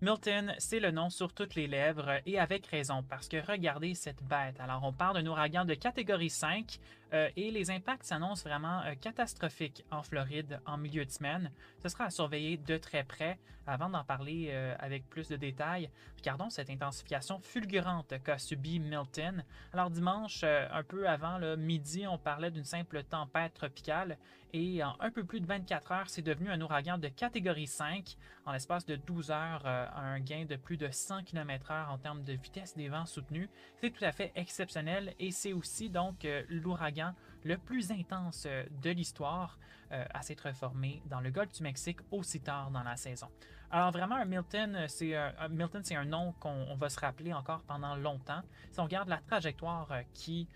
Milton, c'est le nom sur toutes les lèvres et avec raison parce que regardez cette bête. Alors, on parle d'un ouragan de catégorie 5 et les impacts s'annoncent vraiment catastrophiques en Floride en milieu de semaine. Ce sera à surveiller de très près. Avant d'en parler avec plus de détails, regardons cette intensification fulgurante qu'a subi Milton. Alors, dimanche, un peu avant le midi, on parlait d'une simple tempête tropicale et en un peu plus de 24 heures, c'est devenu un ouragan de catégorie 5 en l'espace de 12 heures, un gain de plus de 100 km/h en termes de vitesse des vents soutenus. C'est tout à fait exceptionnel et c'est aussi donc l'ouragan le plus intense de l'histoire à s'être formé dans le golfe du Mexique aussi tard dans la saison. Alors vraiment, un Milton, c'est un nom qu'on va se rappeler encore pendant longtemps. Si on regarde la trajectoire qui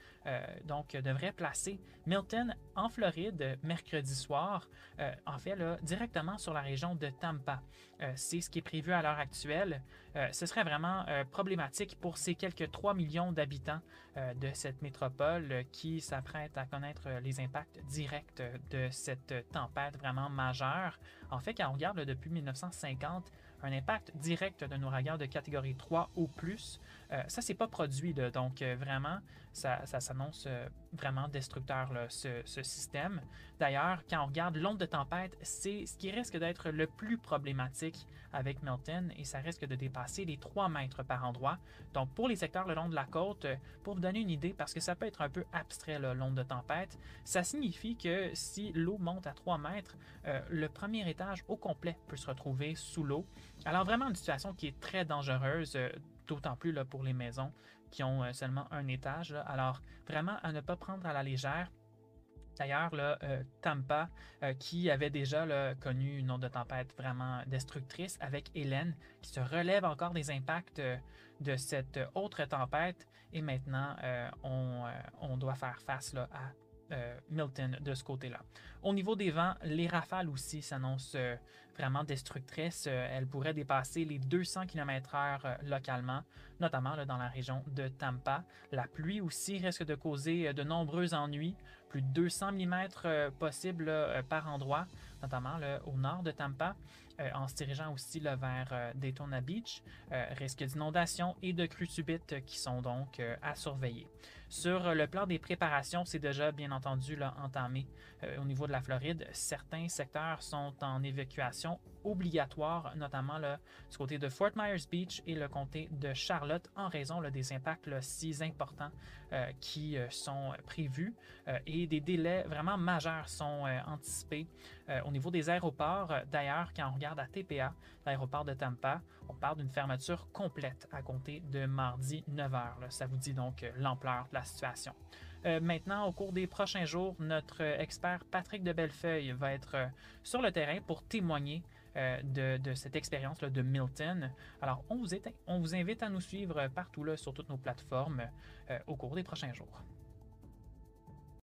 donc devrait placer Milton en Floride mercredi soir, en fait là, directement sur la région de Tampa. C'est ce qui est prévu à l'heure actuelle. Ce serait vraiment problématique pour ces quelques 3 millions d'habitants de cette métropole qui s'apprêtent à connaître les impacts directs de cette tempête vraiment majeure. En fait, quand on regarde depuis 1950, un impact direct d'un ouragan de catégorie 3 ou plus, ça c'est pas produit. Là, donc vraiment, ça s'annonce vraiment destructeur, là, ce système. D'ailleurs, quand on regarde l'onde de tempête, c'est ce qui risque d'être le plus problématique avec Milton et ça risque de dépasser les 3 mètres par endroit. Donc pour les secteurs le long de la côte, pour vous donner une idée, parce que ça peut être un peu abstrait l'onde de tempête, ça signifie que si l'eau monte à 3 mètres, le premier étage au complet peut se retrouver sous l'eau. Alors vraiment une situation qui est très dangereuse, d'autant plus là, pour les maisons qui ont seulement un étage. Là. Alors vraiment à ne pas prendre à la légère. D'ailleurs, là, Tampa, qui avait déjà là, connu une onde de tempête vraiment destructrice avec Hélène, qui se relève encore des impacts de cette autre tempête, et maintenant on doit faire face là, à Milton de ce côté-là. Au niveau des vents, les rafales aussi s'annoncent vraiment destructrices. Elles pourraient dépasser les 200 km/h localement, notamment là, dans la région de Tampa. La pluie aussi risque de causer de nombreux ennuis, plus de 200 mm possibles par endroit, notamment là, au nord de Tampa, en se dirigeant aussi là, vers Daytona Beach. Risque d'inondation et de crues subites qui sont donc à surveiller. Sur le plan des préparations, c'est déjà bien entendu là, entamé au niveau de la Floride. Certains secteurs sont en évacuation obligatoire, notamment là, du côté de Fort Myers Beach et le comté de Charlotte, en raison là, des impacts là, si importants qui sont prévus et des délais vraiment majeurs sont anticipés au niveau des aéroports. D'ailleurs, quand on regarde à TPA, l'aéroport de Tampa, on parle d'une fermeture complète à compter de mardi 9 h. Là. Ça vous dit donc l'ampleur de la situation. Maintenant, au cours des prochains jours, notre expert Patrick de Bellefeuille va être sur le terrain pour témoigner de cette expérience de Milton. Alors, on vous invite à nous suivre partout là, sur toutes nos plateformes au cours des prochains jours.